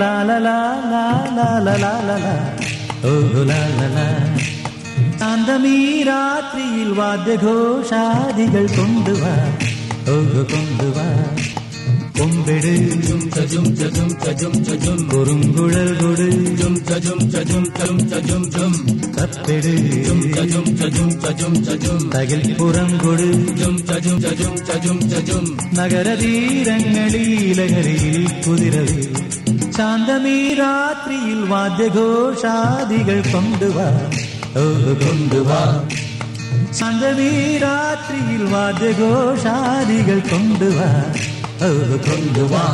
ലാ ലാ ലാ ലാ ലാ ലാ ലാ ലാ ലാ ഓ ലാ ലാ ലാ ശാന്തമീ രാത്രിയിൽ വാദ്യഘോഷാദികൾ കൊണ്ടുവാ ഓ കൊണ്ടുവാ കൊമ്പെട് കുറുങ്കുഴൽ കൊട് കപ്പെട് തകിൽപ്പുറം കൊട് നഗരതീരങ്ങളിലഹരിയിൽ കുതിരവേ ശാന്തമീ രാത്രിയിൽ വാദ്യഘോഷാദികൾ കൊണ്ടുവാ ഓ കൊണ്ടുവാ ശാന്തമീ രാത്രിയിൽ വാദ്യഘോഷാദികൾ കൊണ്ടുവാ ഓ കൊണ്ടുവാ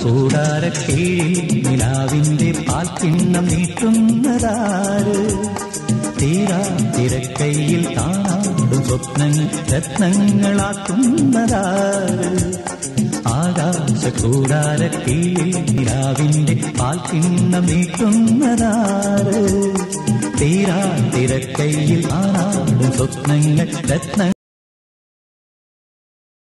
കൂടാരക്കീഴിൽ നിലാവിന്റെ പാൽക്കിണ്ണം നീട്ടുന്നതാര് തീരാ തിരക്കൈയിൽ കാണാടും സ്വപ്നങ്ങൾ രത്നങ്ങളാക്കുന്നതാര് ആകാശ കൂടാരക്കീഴിൽ നിലാവിന്റെ പാൽക്കിണ്ണം നീട്ടുന്നതാര് തീരാ തിരക്കൈയിൽ കാണാടും സ്വപ്നങ്ങൾ രത്ന